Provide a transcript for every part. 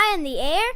I in the air?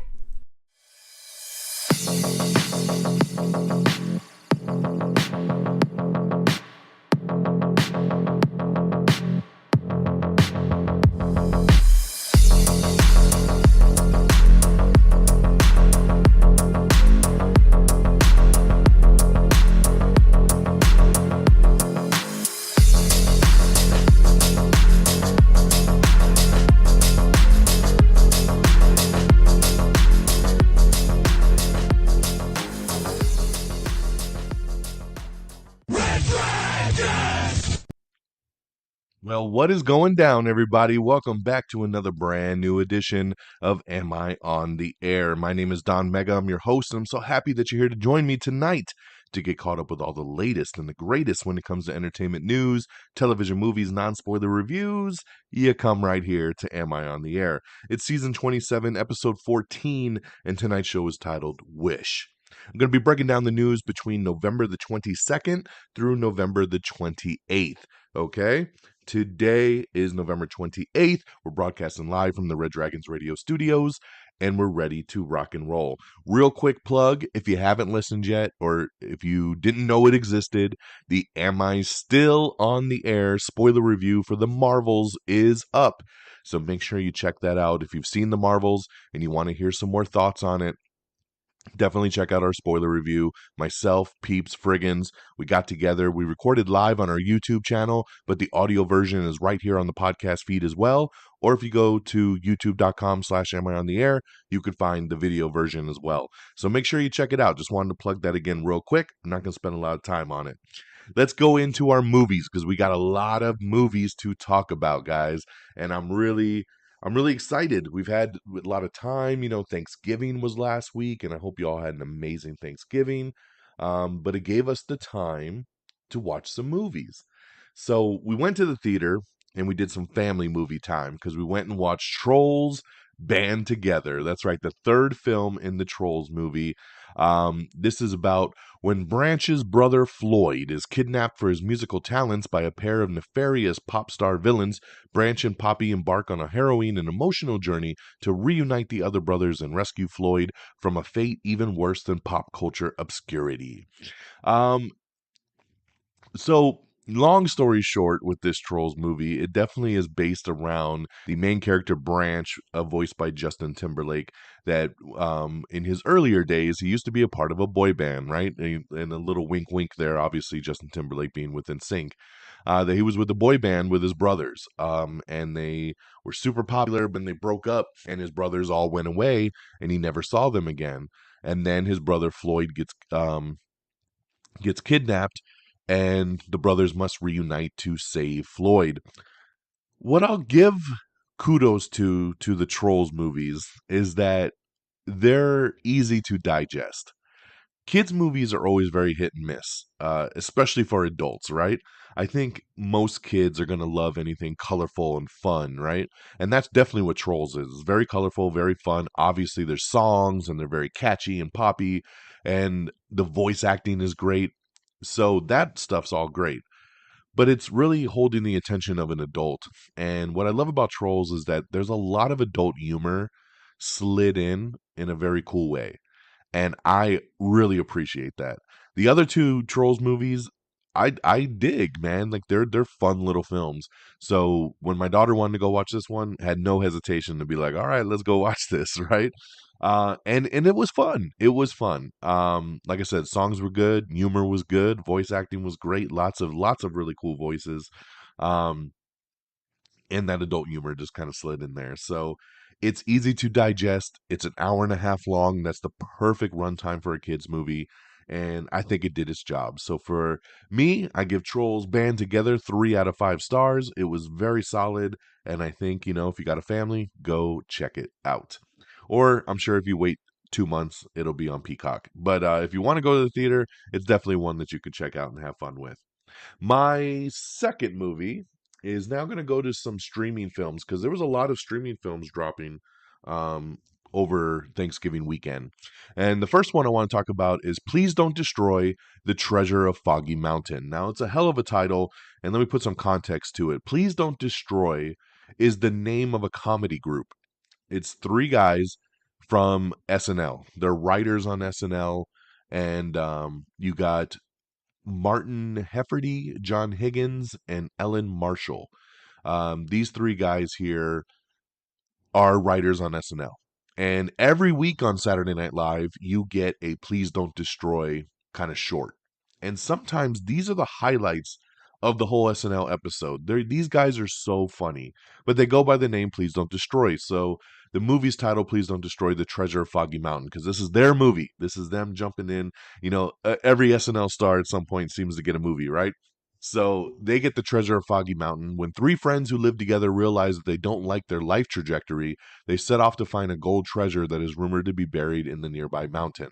Well, what is going down, everybody? Welcome back to another brand new edition of Am I on the Air? My name is Don Mega. I'm your host, and I'm so happy that you're here to join me tonight to get caught up with all the latest and the greatest when it comes to entertainment news, television, movies, non-spoiler reviews. You come right here to Am I on the Air? It's season 27, episode 14, and tonight's show is titled Wish. I'm going to be breaking down the news between November the 22nd through November the 28th. Okay? Today is November 28th. We're broadcasting live from the Red Dragons Radio Studios, and we're ready to rock and roll. Real quick plug, if you haven't listened yet, or if you didn't know it existed, the Am I Still on the Air spoiler review for the Marvels is up. So make sure you check that out. If you've seen the Marvels and you want to hear some more thoughts on it, definitely check out our spoiler review. Myself, Peeps, Friggins, we got together. We recorded live on our YouTube channel, but the audio version is right here on the podcast feed as well. Or if you go to youtube.com/am I on the air, you could find the video version as well. So make sure you check it out. Just wanted to plug that again real quick. I'm not going to spend a lot of time on it. Let's go into our movies because we got a lot of movies to talk about, guys. And I'm really excited. We've had a lot of time. Thanksgiving was last week, and I hope you all had an amazing Thanksgiving. But it gave us the time to watch some movies. So we went to the theater and we did some family movie time because we went and watched Trolls Band Together. That's right, the third film in the Trolls movie. This is about when Branch's brother Floyd is kidnapped for his musical talents by a pair of nefarious pop star villains. Branch and Poppy embark on a harrowing and emotional journey to reunite the other brothers and rescue Floyd from a fate even worse than pop culture obscurity. So, long story short, with this Trolls movie, it definitely is based around the main character Branch, voiced by Justin Timberlake. That in his earlier days, he used to be a part of a boy band, right? And a little wink, wink there. Obviously, Justin Timberlake being with NSYNC. That he was with a boy band with his brothers, and they were super popular. But they broke up, and his brothers all went away, and he never saw them again. And then his brother Floyd gets kidnapped, and the brothers must reunite to save Floyd. What I'll give kudos to the Trolls movies is that they're easy to digest. Kids' movies are always very hit and miss, especially for adults, right? I think most kids are going to love anything colorful and fun, right? And that's definitely what Trolls is. It's very colorful, very fun. Obviously, there's songs, and they're very catchy and poppy, and the voice acting is great. So that stuff's all great. But it's really holding the attention of an adult. And what I love about Trolls is that there's a lot of adult humor slid in a very cool way. And I really appreciate that. The other two Trolls movies, I dig, man. Like they're fun little films. So when my daughter wanted to go watch this one, had no hesitation to be like, "All right, let's go watch this," right? And it was fun. It was fun. Like I said, songs were good, humor was good, voice acting was great. Lots of really cool voices. Um, and that adult humor just kind of slid in there. So it's easy to digest. It's an hour and a half long. That's the perfect runtime for a kids movie. And I think it did its job. So for me, I give Trolls Band Together 3 out of 5 stars. It was very solid. And I think, if you got a family, go check it out. Or I'm sure if you wait 2 months, it'll be on Peacock. But if you want to go to the theater, it's definitely one that you could check out and have fun with. My second movie is now going to go to some streaming films because there was a lot of streaming films dropping um, over Thanksgiving weekend. And the first one I want to talk about is Please Don't Destroy the Treasure of Foggy Mountain. Now, it's a hell of a title, and let me put some context to it. Please Don't Destroy is the name of a comedy group. It's 3 guys from SNL. They're writers on SNL, and you got Martin Hefferty, John Higgins, and Ellen Marshall. These three guys here are writers on SNL. And every week on Saturday Night Live, you get a Please Don't Destroy kind of short. And sometimes these are the highlights of the whole SNL episode. These guys are so funny, but they go by the name Please Don't Destroy. So the movie's title, Please Don't Destroy the Treasure of Foggy Mountain, because this is their movie. This is them jumping in. Every SNL star at some point seems to get a movie, right? So they get the treasure of Foggy Mountain. When three friends who live together realize that they don't like their life trajectory, they set off to find a gold treasure that is rumored to be buried in the nearby mountain.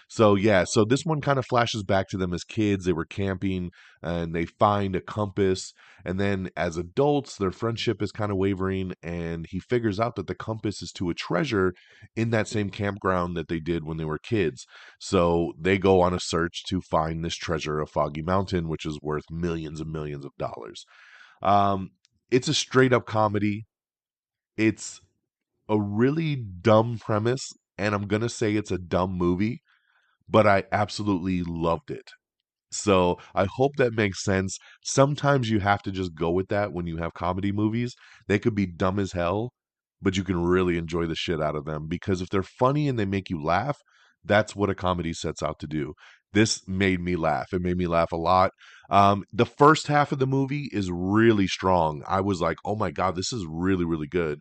So yeah, so this one kind of flashes back to them as kids. They were camping and they find a compass. And then as adults, their friendship is kind of wavering. And he figures out that the compass is to a treasure in that same campground that they did when they were kids. So they go on a search to find this treasure of Foggy Mountain, which is worth millions and millions of dollars. Um, it's a straight up comedy. It's a really dumb premise. And I'm going to say it's a dumb movie, but I absolutely loved it. So I hope that makes sense. Sometimes you have to just go with that when you have comedy movies. They could be dumb as hell, but you can really enjoy the shit out of them because if they're funny and they make you laugh, that's what a comedy sets out to do. This made me laugh. It made me laugh a lot. The first half of the movie is really strong. I was like, oh my God, this is really, really good.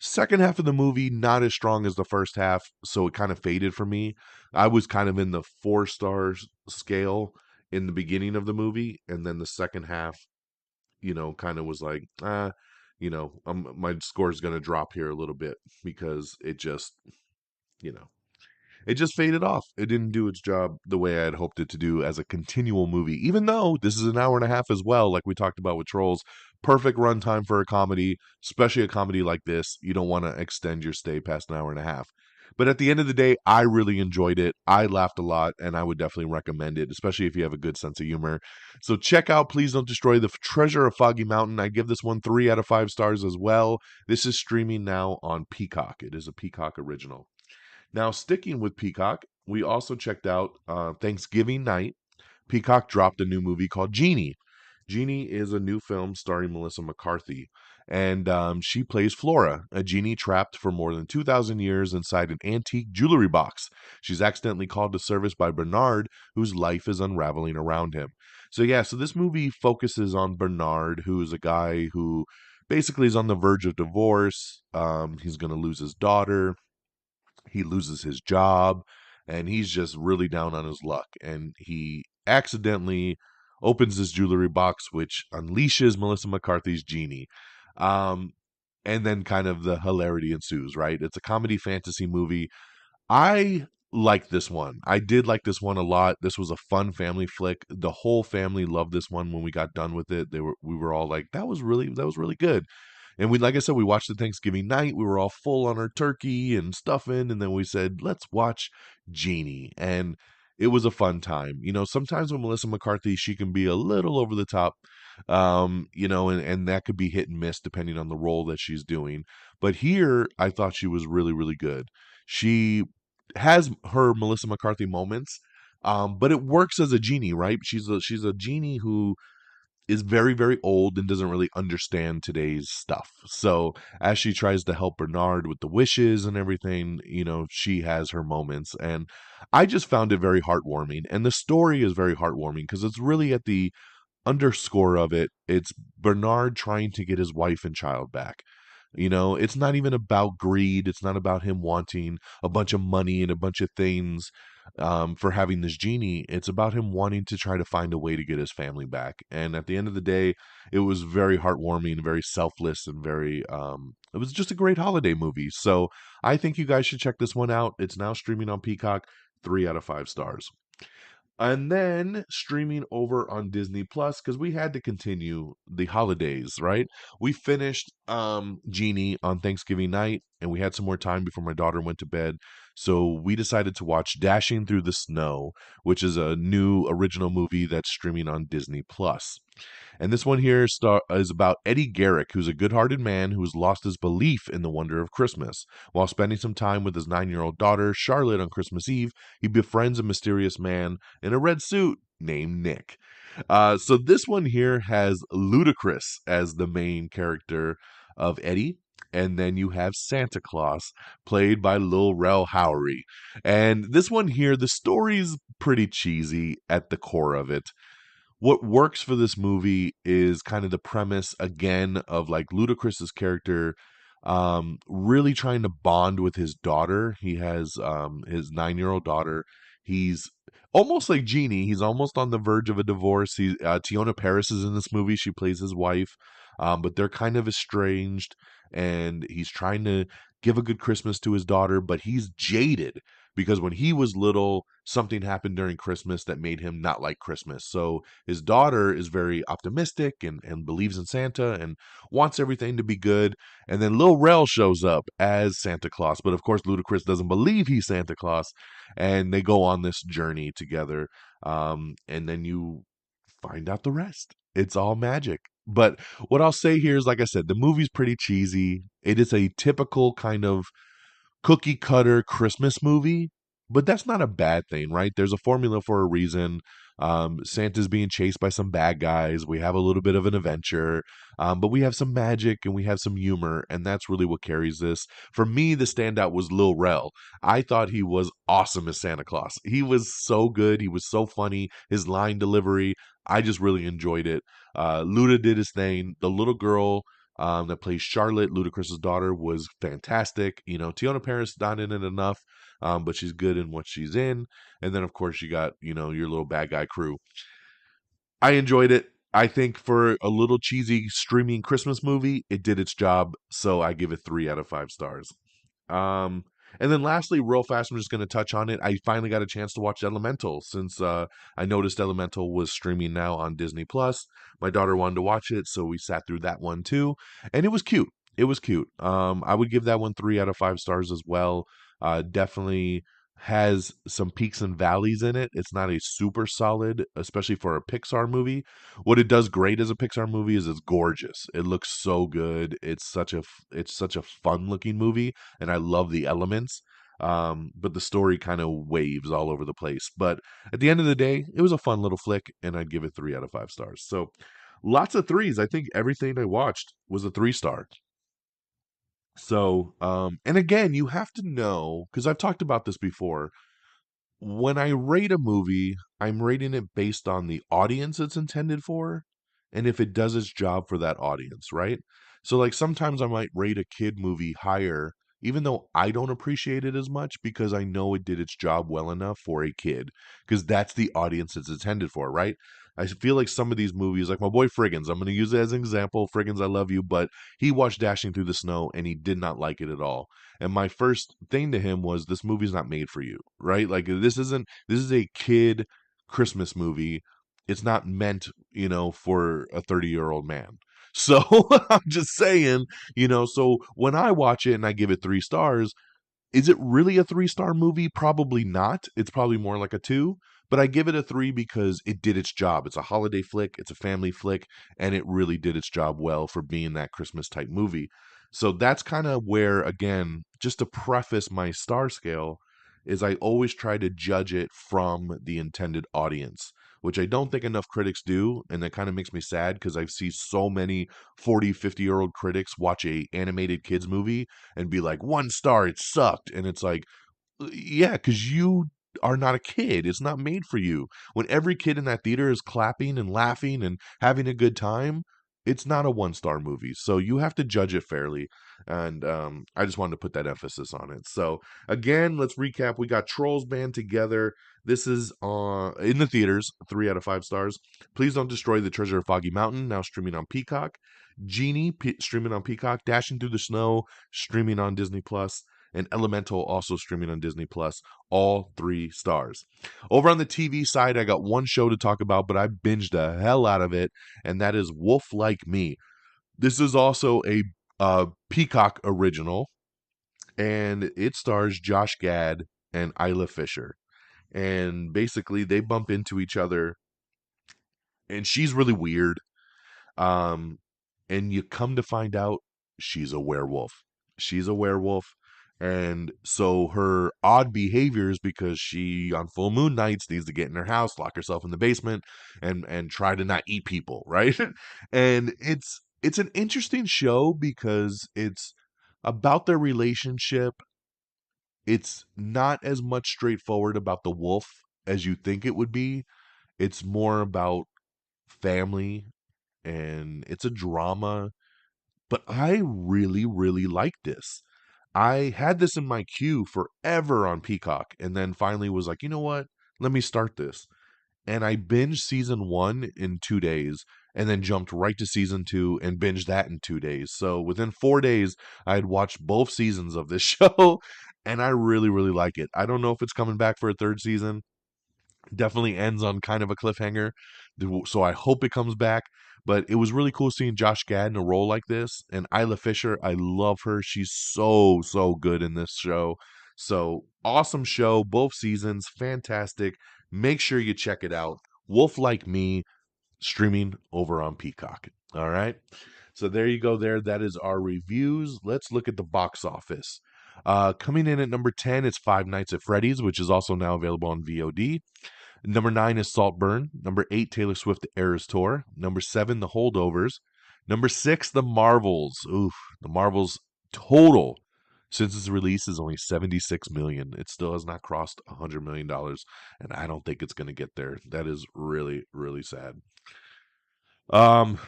Second half of the movie, not as strong as the first half, so it kind of faded for me. I was kind of in the 4 stars scale in the beginning of the movie, and then the second half, kind of was like, my score is going to drop here a little bit because you know, it just faded off. It didn't do its job the way I had hoped it to do as a continual movie, even though this is an hour and a half as well, like we talked about with Trolls. Perfect runtime for a comedy, especially a comedy like this. You don't want to extend your stay past an hour and a half. But at the end of the day, I really enjoyed it. I laughed a lot, and I would definitely recommend it, especially if you have a good sense of humor. So check out Please Don't Destroy the Treasure of Foggy Mountain. I give this one 3 out of 5 stars as well. This is streaming now on Peacock. It is a Peacock original. Now, sticking with Peacock, we also checked out Thanksgiving night. Peacock dropped a new movie called Genie. Genie is a new film starring Melissa McCarthy, and she plays Flora, a genie trapped for more than 2,000 years inside an antique jewelry box. She's accidentally called to service by Bernard, whose life is unraveling around him. So this movie focuses on Bernard, who is a guy who basically is on the verge of divorce. He's going to lose his daughter, he loses his job, and he's just really down on his luck. And he accidentally opens this jewelry box, which unleashes Melissa McCarthy's Genie. Um, and then kind of the hilarity ensues, right? It's a comedy fantasy movie. I like this one. I did like this one a lot. This was a fun family flick. The whole family loved this one when we got done with it. We were all like, that was really good. And like I said, we watched it Thanksgiving night. We were all full on our turkey and stuffing, and then we said, let's watch Genie. And it was a fun time. Sometimes with Melissa McCarthy, she can be a little over the top, and that could be hit and miss depending on the role that she's doing. But here, I thought she was really, really good. She has her Melissa McCarthy moments, but it works as a genie, right? She's a genie who is very, very old and doesn't really understand today's stuff. So as she tries to help Bernard with the wishes and everything, she has her moments. And I just found it very heartwarming. And the story is very heartwarming because it's really at the underscore of it. It's Bernard trying to get his wife and child back. It's not even about greed. It's not about him wanting a bunch of money and a bunch of things for having this genie. It's about him wanting to try to find a way to get his family back. And at the end of the day, it was very heartwarming, very selfless, and it was just a great holiday movie. So I think you guys should check this one out. It's now streaming on Peacock, 3 out of 5 stars. And then streaming over on Disney Plus, because we had to continue the holidays, right? We finished Genie on Thanksgiving night, and we had some more time before my daughter went to bed. So we decided to watch Dashing Through the Snow, which is a new original movie that's streaming on Disney Plus. And this one here is about Eddie Garrick, who's a good hearted man who's lost his belief in the wonder of Christmas. While spending some time with his 9-year-old daughter, Charlotte, on Christmas Eve, he befriends a mysterious man in a red suit named Nick. So this one here has Ludacris as the main character of Eddie. And then you have Santa Claus, played by Lil Rel Howery. And this one here, the story's pretty cheesy at the core of it. What works for this movie is kind of the premise again of like Ludacris's character really trying to bond with his daughter. He has his 9-year-old daughter. He's almost like Genie. He's almost on the verge of a divorce. Tiona Paris is in this movie. She plays his wife. But they're kind of estranged, and he's trying to give a good Christmas to his daughter, but he's jaded because when he was little, something happened during Christmas that made him not like Christmas. So his daughter is very optimistic and believes in Santa and wants everything to be good. And then Lil Rel shows up as Santa Claus. But of course, Ludacris doesn't believe he's Santa Claus. And they go on this journey together. And then you find out the rest. It's all magic. But what I'll say here is, like I said, the movie's pretty cheesy. It is a typical kind of cookie cutter Christmas movie, but that's not a bad thing, right? There's a formula for a reason. Santa's being chased by some bad guys. We have a little bit of an adventure, but we have some magic and we have some humor, and that's really what carries this. For me, the standout was Lil Rel. I thought he was awesome as Santa Claus. He was so good. He was so funny. His line delivery, I just really enjoyed it. Luda did his thing. The little girl that plays Charlotte, Ludacris's daughter, was fantastic. You know, Tiona Paris not in it enough, but she's good in what she's in. And then, of course, you got, you know, your little bad guy crew. I enjoyed it. I think for a little cheesy streaming Christmas movie, it did its job. So I give it 3 out of 5 stars. Um, and then lastly, real fast, I'm just going to touch on it. I finally got a chance to watch Elemental since I noticed Elemental was streaming now on Disney Plus. My daughter wanted to watch it, so we sat through that one too, and it was cute. It was cute. I would give that one 3 out of 5 stars as well. Definitely has some peaks and valleys in it. It's not a super solid, especially for a Pixar movie. What it does great as a Pixar movie is it's gorgeous. It looks so good. It's such a fun looking movie, and I love the elements. But the story kind of waves all over the place. But at the end of the day, it was a fun little flick, and I'd give it 3 out of 5 stars. So lots of threes. I think everything I watched was a 3 star. So, and again, you have to know, because I've talked about this before, when I rate a movie, I'm rating it based on the audience it's intended for and if it does its job for that audience, right? So, like, sometimes I might rate a kid movie higher, even though I don't appreciate it as much because I know it did its job well enough for a kid, because that's the audience it's intended for, right? I feel like some of these movies, like my boy Friggins, I'm going to use it as an example. Friggins, I love you, but he watched Dashing Through the Snow and he did not like it at all. And my first thing to him was, this movie's not made for you, right? Like, this is a kid Christmas movie. It's not meant, you know, for a 30-year-old man. So I'm just saying, you know, so when I watch it and I give it 3 stars, is it really a 3 star movie? Probably not. It's probably more like a two. But I give it a three because it did its job. It's a holiday flick, it's a family flick, and it really did its job well for being that Christmas type movie. So that's kind of where, again, just to preface my star scale, is I always try to judge it from the intended audience, which I don't think enough critics do. And that kind of makes me sad because I've seen so many 40, 50-year-old critics watch a animated kids movie and be like, 1 star, it sucked. And it's like, yeah, because you are not a kid. It's not made for you. When every kid in that theater is clapping and laughing and having a good time, it's not a 1 star movie. So you have to judge it fairly. And I just wanted to put that emphasis on it. So again, let's recap. We got Trolls Band Together. This is in the theaters, 3 out of 5 stars. Please Don't Destroy the Treasure of Foggy Mountain, now streaming on Peacock. Genie, streaming on Peacock. Dashing Through the Snow, streaming on Disney Plus, and Elemental, also streaming on Disney Plus, all 3 stars. Over on the TV side, I got one show to talk about, but I binged the hell out of it, and that is Wolf Like Me. This is also a Peacock original, and it stars Josh Gad and Isla Fisher. And basically, they bump into each other, and she's really weird. Um, and you come to find out she's a werewolf. She's a werewolf. And so her odd behaviors, because she on full moon nights needs to get in her house, lock herself in the basement, and try to not eat people, right? And it's an interesting show because it's about their relationship. It's not as much straightforward about the wolf as you think it would be. It's more about family, and it's a drama, but I really, really like this. I had this in my queue forever on Peacock, and then finally was like, you know what? Let me start this. And I binged season one in 2 days, and then jumped right to season two and binged that in 2 days. So within 4 days, I had watched both seasons of this show, and I really, really like it. I don't know if it's coming back for a third season. Definitely ends on kind of a cliffhanger. So I hope it comes back. But it was really cool seeing Josh Gad in a role like this. And Isla Fisher, I love her. She's so, so good in this show. So awesome show. Both seasons, fantastic. Make sure you check it out. Wolf Like Me, streaming over on Peacock. All right. So there you go there. That is our reviews. Let's look at the box office. Coming in at number 10 is Five Nights at Freddy's, which is also now available on VOD. Number 9 is Saltburn. Number 8, Taylor Swift The Eras Tour. Number 7, The Holdovers. Number 6, The Marvels. Oof, The Marvels total since its release is only 76 million. It still has not crossed $100 million, and I don't think it's going to get there. That is really, really sad. Um,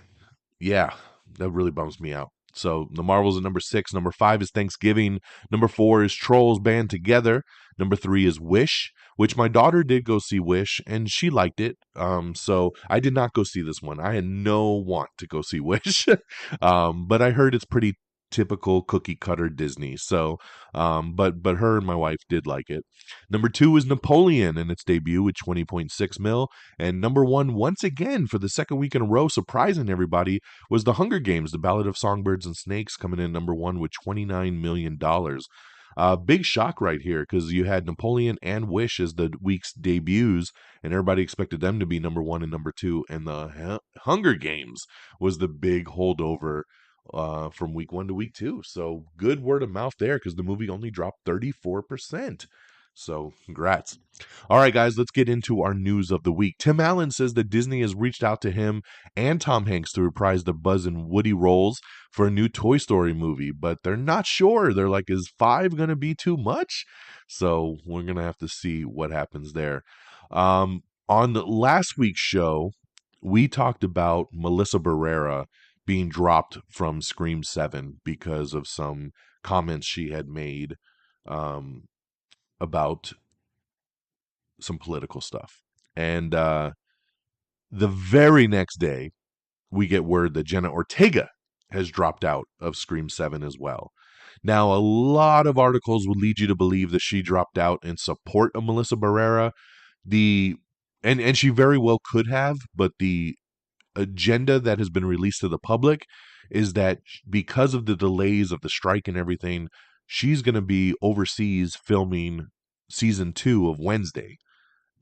yeah, that really bums me out. So the Marvels at number 6. Number 5 is Thanksgiving. Number 4 is Trolls Band Together. Number 3 is Wish, which my daughter did go see Wish and she liked it. So I did not go see this one. I had no want to go see Wish. But I heard it's pretty typical cookie cutter Disney. So but her and my wife did like it. Number 2 is Napoleon in its debut with 20.6 mil. And number 1, once again, for the second week in a row, surprising everybody, was The Hunger Games, The Ballad of Songbirds and Snakes, coming in number 1 with $29 million. Big shock right here because you had Napoleon and Wish as the week's debuts, and everybody expected them to be number 1 and number 2. And the Hunger Games was the big holdover from week 1 to week 2. So good word of mouth there because the movie only dropped 34%. So congrats. All right, guys, let's get into our news of the week. Tim Allen says that Disney has reached out to him and Tom Hanks to reprise the Buzz and Woody roles for a new Toy Story movie, but they're not sure. They're like, is 5 going to be too much? So we're going to have to see what happens there. On the last week's show, we talked about Melissa Barrera being dropped from Scream 7 because of some comments she had made about some political stuff. And the very next day, we get word that Jenna Ortega has dropped out of Scream 7 as well. Now, a lot of articles would lead you to believe that she dropped out in support of Melissa Barrera. The and she very well could have, but the agenda that has been released to the public is that because of the delays of the strike and everything, she's going to be overseas filming season 2 of Wednesday,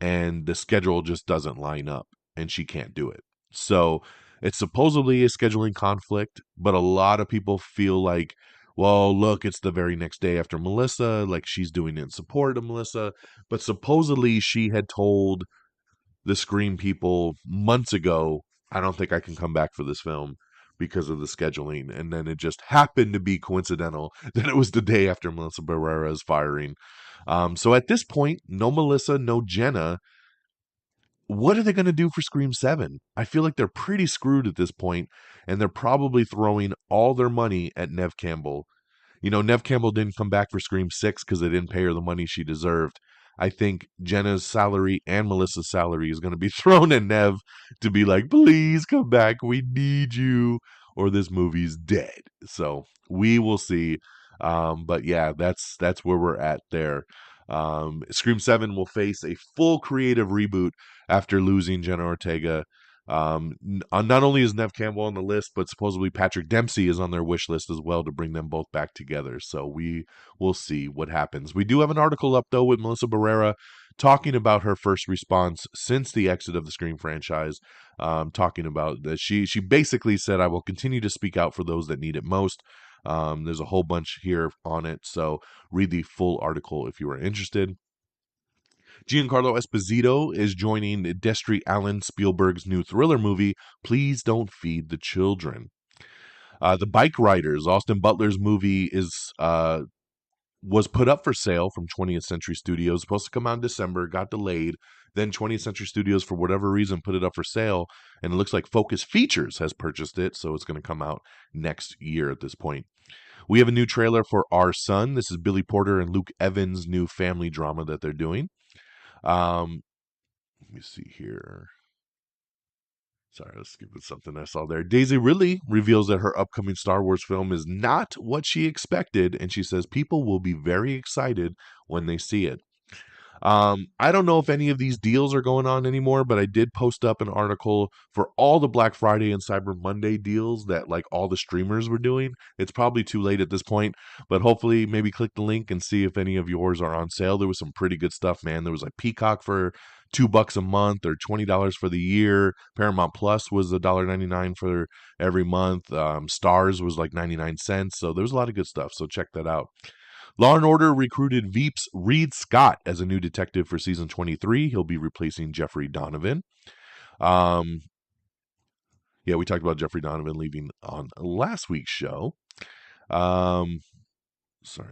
and the schedule just doesn't line up and she can't do it. So it's supposedly a scheduling conflict, but a lot of people feel like, well, look, it's the very next day after Melissa, like she's doing it in support of Melissa. But supposedly she had told the Scream people months ago, I don't think I can come back for this film because of the scheduling. And then it just happened to be coincidental that it was the day after Melissa Barrera's firing. So at this point, no Melissa, no Jenna. What are they going to do for Scream 7? I feel like they're pretty screwed at this point, and they're probably throwing all their money at Neve Campbell. You know, Neve Campbell didn't come back for Scream 6 because they didn't pay her the money she deserved. I think Jenna's salary and Melissa's salary is going to be thrown at Neve to be like, please come back. We need you, or this movie's dead. So we will see. But yeah, that's where we're at there. Scream 7 will face a full creative reboot after losing Jenna Ortega. Not only is Nev Campbell on the list, but supposedly Patrick Dempsey is on their wish list as well to bring them both back together. So we will see what happens. We do have an article up though with Melissa Barrera talking about her first response since the exit of the Scream franchise. Talking about that she basically said, "I will continue to speak out for those that need it most." There's a whole bunch here on it, so read the full article if you are interested. Giancarlo Esposito is joining Destry Allen Spielberg's new thriller movie, Please Don't Feed the Children. The Bike Riders, Austin Butler's movie, was put up for sale from 20th Century Studios. Supposed to come out in December, got delayed. Then 20th Century Studios, for whatever reason, put it up for sale, and it looks like Focus Features has purchased it, so it's going to come out next year at this point. We have a new trailer for Our Son. This is Billy Porter and Luke Evans' new family drama that they're doing. Let me see here. Sorry, I was skipping something I saw there. Daisy Ridley reveals that her upcoming Star Wars film is not what she expected, and she says people will be very excited when they see it. I don't know if any of these deals are going on anymore, but I did post up an article for all the Black Friday and Cyber Monday deals that like all the streamers were doing. It's probably too late at this point, but hopefully maybe click the link and see if any of yours are on sale. There was some pretty good stuff, man. There was like Peacock for $2 a month or $20 for the year. Paramount Plus was $1.99 for every month. Stars was like 99 cents. So there was a lot of good stuff. So check that out. Law and Order recruited Veep's Reed Scott as a new detective for season 23. He'll be replacing Jeffrey Donovan. Yeah, we talked about Jeffrey Donovan leaving on last week's show. Sorry,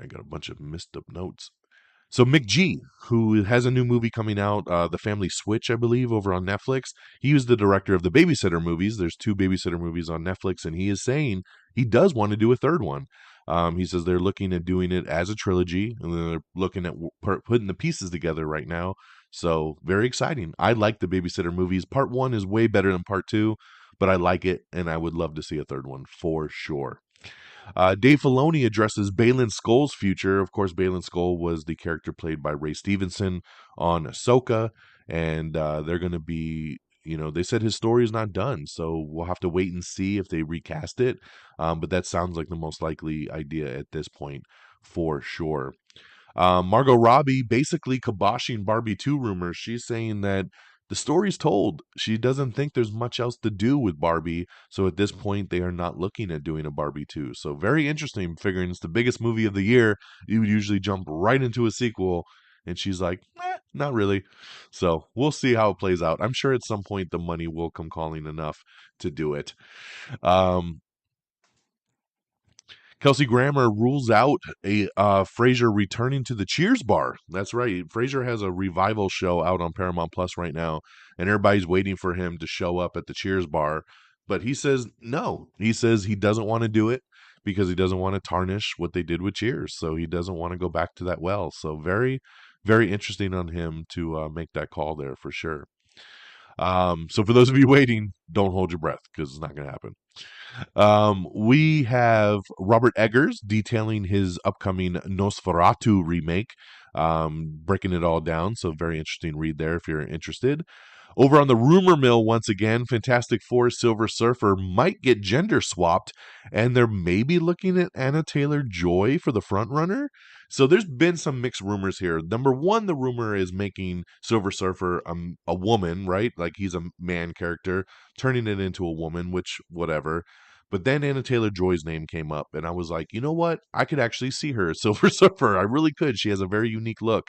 I got a bunch of messed up notes. So Mick G, who has a new movie coming out, The Family Switch, I believe, over on Netflix. He was the director of the Babysitter movies. There's 2 Babysitter movies on Netflix, and he is saying he does want to do a third one. He says they're looking at doing it as a trilogy, and they're looking at putting the pieces together right now. So very exciting. I like the Babysitter movies. Part 1 is way better than Part 2, but I like it, and I would love to see a third one for sure. Dave Filoni addresses Baylan Skoll's future. Of course, Baylan Skoll was the character played by Ray Stevenson on Ahsoka, and they're going to be, they said his story is not done, so we'll have to wait and see if they recast it. But that sounds like the most likely idea at this point, for sure. Margot Robbie basically kiboshing Barbie 2 rumors. She's saying that the story's told. She doesn't think there's much else to do with Barbie. So at this point, they are not looking at doing a Barbie 2. So very interesting, figuring it's the biggest movie of the year. You would usually jump right into a sequel. And she's like, not really. So we'll see how it plays out. I'm sure at some point the money will come calling enough to do it. Kelsey Grammer rules out a Frasier returning to the Cheers bar. That's right. Frasier has a revival show out on Paramount Plus right now, and everybody's waiting for him to show up at the Cheers bar. But he says no. He says he doesn't want to do it because he doesn't want to tarnish what they did with Cheers. So he doesn't want to go back to that well. So very, very interesting on him to make that call there for sure. So for those of you waiting, don't hold your breath because it's not going to happen. We have Robert Eggers detailing his upcoming Nosferatu remake, breaking it all down. So very interesting read there if you're interested. Over on the rumor mill, once again, Fantastic Four Silver Surfer might get gender swapped, and they're maybe looking at Anna Taylor-Joy for the front runner. So there's been some mixed rumors here. Number one, the rumor is making Silver Surfer a woman, right? Like he's a man character, turning it into a woman, which whatever. But then Anna Taylor-Joy's name came up, and I was like, you know what? I could actually see her as Silver Surfer. I really could. She has a very unique look.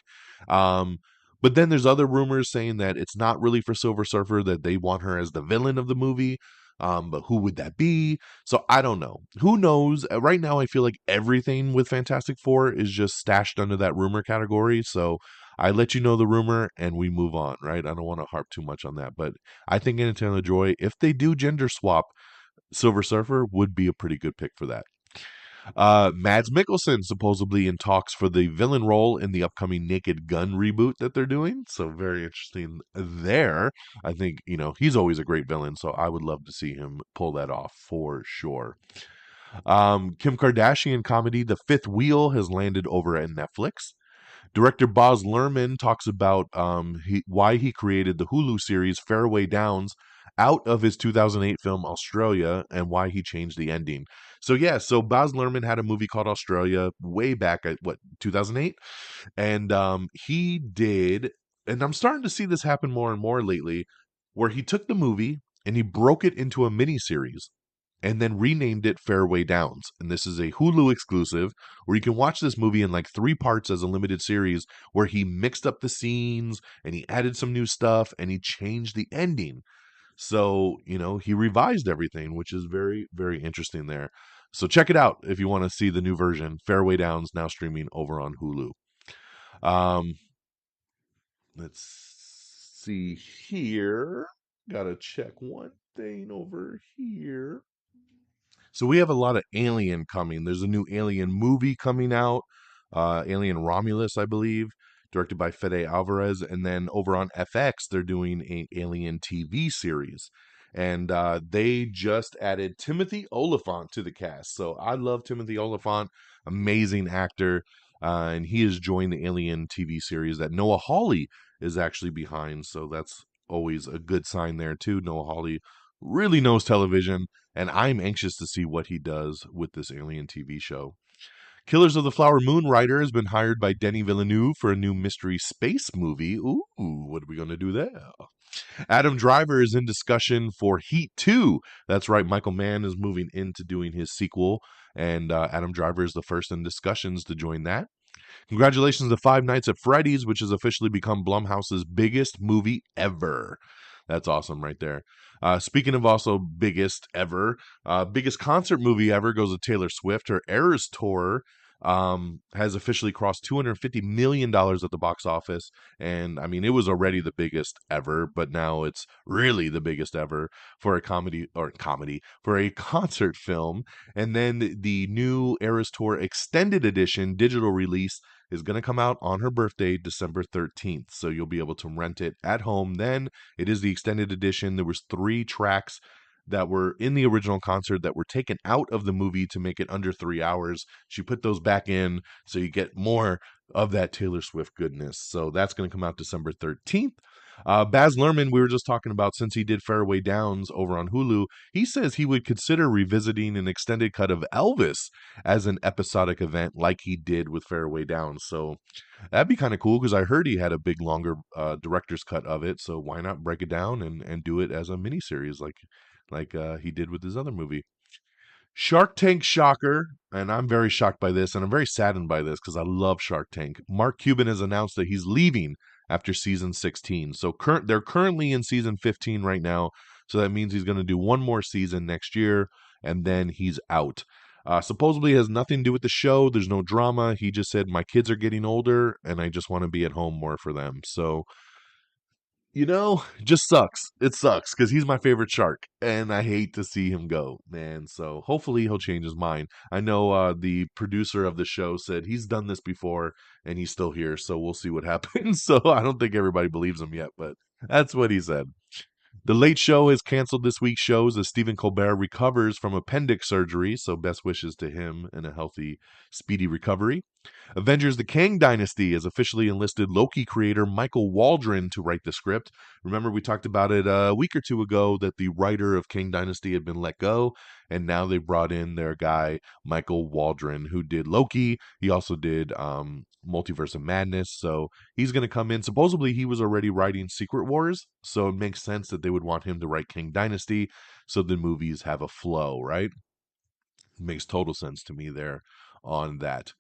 But then there's other rumors saying that it's not really for Silver Surfer, that they want her as the villain of the movie. But who would that be? So I don't know. Who knows? Right now, I feel like everything with Fantastic Four is just stashed under that rumor category. So I let you know the rumor and we move on, right? I don't want to harp too much on that. But I think Anna Taylor-Joy, if they do gender swap, Silver Surfer would be a pretty good pick for that. Mads Mikkelsen supposedly in talks for the villain role in the upcoming Naked Gun reboot that they're doing. So very interesting there. I think, he's always a great villain, so I would love to see him pull that off for sure. Kim Kardashian comedy The Fifth Wheel has landed over at Netflix. Director Baz Luhrmann talks about why he created the Hulu series Fairway Downs out of his 2008 film Australia and why he changed the ending. So yeah, so Baz Luhrmann had a movie called Australia way back at what, 2008, and he did, and I'm starting to see this happen more and more lately, where he took the movie and he broke it into a mini series and then renamed it Fairway Downs. And this is a Hulu exclusive where you can watch this movie in like 3 parts as a limited series, where he mixed up the scenes and he added some new stuff and he changed the ending. So, he revised everything, which is very, very interesting there. So check it out if you want to see the new version. Fairway Downs now streaming over on Hulu. Um, let's see here. Gotta check one thing over here. So we have a lot of Alien coming. There's a new Alien movie coming out, Alien Romulus, I believe, directed by Fede Alvarez. And then over on FX, they're doing an Alien TV series. And they just added Timothy Olyphant to the cast. So I love Timothy Olyphant, amazing actor. And he has joined the Alien TV series that Noah Hawley is actually behind. So that's always a good sign there, too. Noah Hawley really knows television, and I'm anxious to see what he does with this Alien TV show. Killers of the Flower Moon writer has been hired by Denis Villeneuve for a new mystery space movie. Ooh, what are we going to do there? Adam Driver is in discussion for Heat 2. That's right, Michael Mann is moving into doing his sequel, and Adam Driver is the first in discussions to join that. Congratulations to Five Nights at Freddy's, which has officially become Blumhouse's biggest movie ever. That's awesome right there. Speaking of also biggest ever, biggest concert movie ever goes to Taylor Swift. Her Eras Tour has officially crossed $250 million at the box office. And I mean, it was already the biggest ever, but now it's really the biggest ever for a for a concert film. And then the new Eras Tour extended edition digital release is going to come out on her birthday, December 13th. So you'll be able to rent it at home then. It is the extended edition. There was 3 tracks that were in the original concert that were taken out of the movie to make it under 3 hours. She put those back in so you get more of that Taylor Swift goodness. So that's going to come out December 13th. Baz Luhrmann, we were just talking about, since he did Fairway Downs over on Hulu, he says he would consider revisiting an extended cut of Elvis as an episodic event like he did with Fairway Downs. So that'd be kind of cool, because I heard he had a big, longer director's cut of it. So why not break it down and do it as a miniseries like he did with his other movie? Shark Tank shocker, and I'm very shocked by this, and I'm very saddened by this because I love Shark Tank. Mark Cuban has announced that he's leaving after season 16. So they're currently in season 15 right now. So that means he's going to do one more season next year, and then he's out. Supposedly has nothing to do with the show. There's no drama. He just said, my kids are getting older, and I just want to be at home more for them. So it just sucks. It sucks because he's my favorite shark, and I hate to see him go, man. So hopefully he'll change his mind. I know the producer of the show said he's done this before, and he's still here. So we'll see what happens. So I don't think everybody believes him yet, but that's what he said. The Late Show has canceled this week's shows as Stephen Colbert recovers from appendix surgery. So best wishes to him and a healthy, speedy recovery. Avengers The Kang Dynasty has officially enlisted Loki creator Michael Waldron to write the script. Remember, we talked about it a week or two ago that the writer of Kang Dynasty had been let go, and now they brought in their guy, Michael Waldron, who did Loki. He also did Multiverse of Madness, so he's going to come in. Supposedly, he was already writing Secret Wars, so it makes sense that they would want him to write Kang Dynasty so the movies have a flow, right? Makes total sense to me there on that.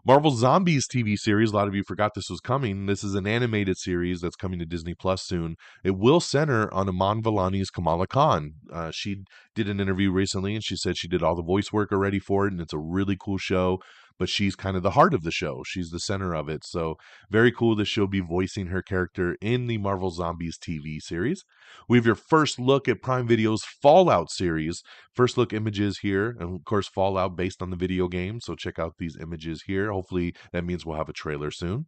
Marvel Zombies TV series, a lot of you forgot this was coming. This is an animated series that's coming to Disney Plus soon. It will center on Iman Vellani's Kamala Khan. She did an interview recently, and she said she did all the voice work already for it, and it's a really cool show. But she's kind of the heart of the show. She's the center of it. So very cool that she'll be voicing her character in the Marvel Zombies TV series. We have your first look at Prime Video's Fallout series. First look images here, and of course Fallout based on the video game, so check out these images here. Hopefully that means we'll have a trailer soon.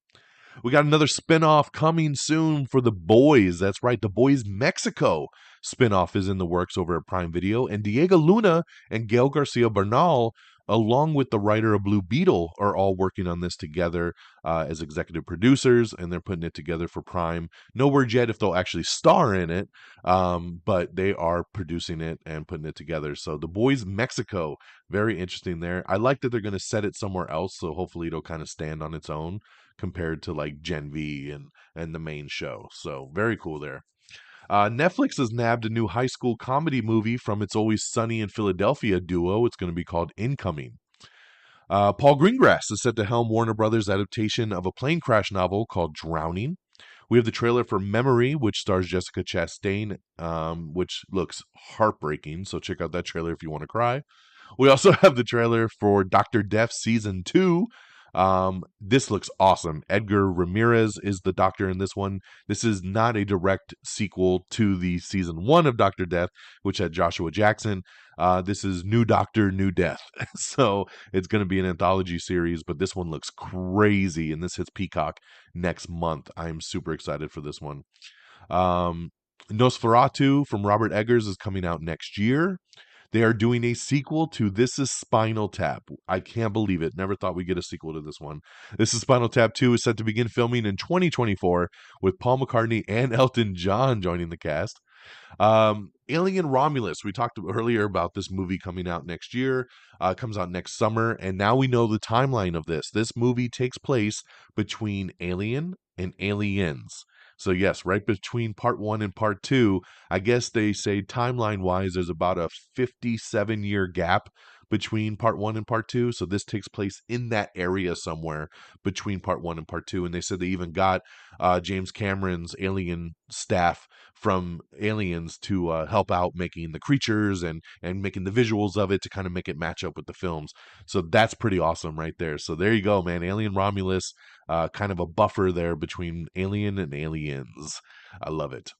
We got another spinoff coming soon for The Boys. That's right, The Boys Mexico spinoff is in the works over at Prime Video, and Diego Luna and Gail Garcia Bernal along with the writer of Blue Beetle, are all working on this together as executive producers, and they're putting it together for Prime. No word yet if they'll actually star in it, but they are producing it and putting it together. So The Boys Mexico, very interesting there. I like that they're going to set it somewhere else, so hopefully it'll kind of stand on its own compared to like Gen V and the main show. So very cool there. Netflix has nabbed a new high school comedy movie from its Always Sunny in Philadelphia duo. It's going to be called Incoming. Paul Greengrass is set to helm Warner Brothers' adaptation of a plane crash novel called Drowning. We have the trailer for Memory, which stars Jessica Chastain, which looks heartbreaking. So check out that trailer if you want to cry. We also have the trailer for Dr. Death Season 2. This looks awesome. Edgar Ramirez is the doctor in this one. This is not a direct sequel to the Season 1 of Dr. Death, which had Joshua Jackson. This is New Doctor, New Death. So it's going to be an anthology series, but this one looks crazy, and this hits Peacock next month. I am super excited for this one. Nosferatu from Robert Eggers is coming out next year. They are doing a sequel to This Is Spinal Tap. I can't believe it. Never thought we'd get a sequel to this one. This Is Spinal Tap 2 is set to begin filming in 2024 with Paul McCartney and Elton John joining the cast. Alien Romulus. We talked earlier about this movie coming out next year. Comes out next summer, and now we know the timeline of this. This movie takes place between Alien and Aliens. So yes, right between part 1 and part 2, I guess they say timeline-wise, there's about a 57-year gap between part 1 and part 2. So this takes place in that area somewhere between part 1 and part 2. And they said they even got James Cameron's alien staff from Aliens to help out making the creatures and making the visuals of it to kind of make it match up with the films. So that's pretty awesome right there. So there you go, man. Alien Romulus, kind of a buffer there between Alien and Aliens. I love it.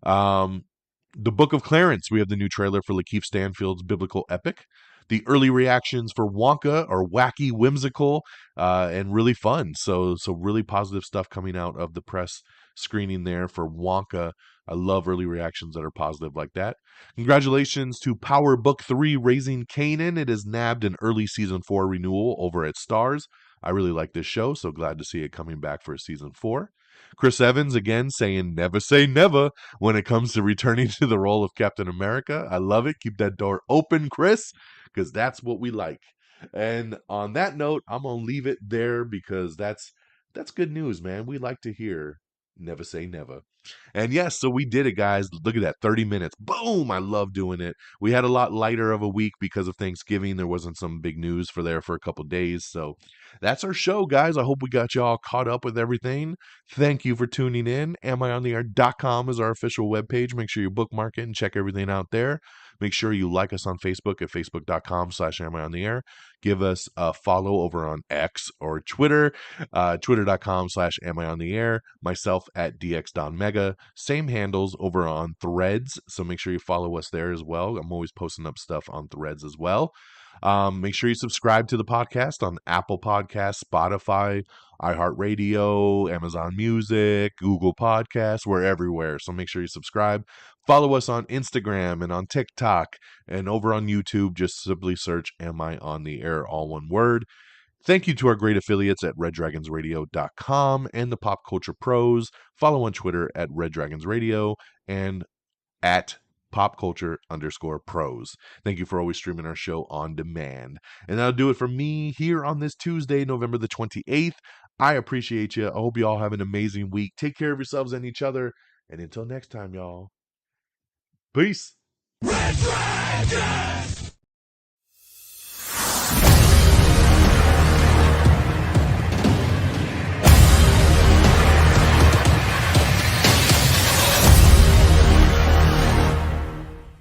The Book of Clarence, we have the new trailer for Lakeith Stanfield's biblical epic. The early reactions for Wonka are wacky, whimsical, and really fun. So really positive stuff coming out of the press screening there for Wonka. I love early reactions that are positive like that. Congratulations to Power Book 3 Raising Kanan. It has nabbed an early season 4 renewal over at Starz. I really like this show, so glad to see it coming back for season 4. Chris Evans again saying never say never when it comes to returning to the role of Captain America. I love it. Keep that door open, Chris, because that's what we like. And on that note, I'm gonna leave it there because that's good news, man. We like to hear never say never. And yes, so we did it, guys. Look at that, 30 minutes. Boom! I love doing it. We had a lot lighter of a week because of Thanksgiving. There wasn't some big news for a couple days. So that's our show, guys. I hope we got you all caught up with everything. Thank you for tuning in. AmIOnTheAir.com is our official webpage. Make sure you bookmark it and check everything out there. Make sure you like us on Facebook at facebook.com/AmIOnTheAir. Give us a follow over on X or Twitter, twitter.com/AmIOnTheAir. Myself at DXDonMega. Same handles over on Threads, so make sure you follow us there as well. I'm always posting up stuff on Threads as well. Make sure you subscribe to the podcast on Apple Podcasts, Spotify, iHeartRadio, Amazon Music, Google Podcasts. We're everywhere, so make sure you subscribe. Follow us on Instagram and on TikTok, and over on YouTube, just simply search Am I on the Air, all one word. Thank you to our great affiliates at reddragonsradio.com and the Pop Culture Pros. Follow on Twitter at Red Dragons Radio and at popculture_pros. Thank you for always streaming our show on demand. And that'll do it for me here on this Tuesday, November the 28th. I appreciate you. I hope you all have an amazing week. Take care of yourselves and each other. And until next time, y'all. Peace. Red Dragon!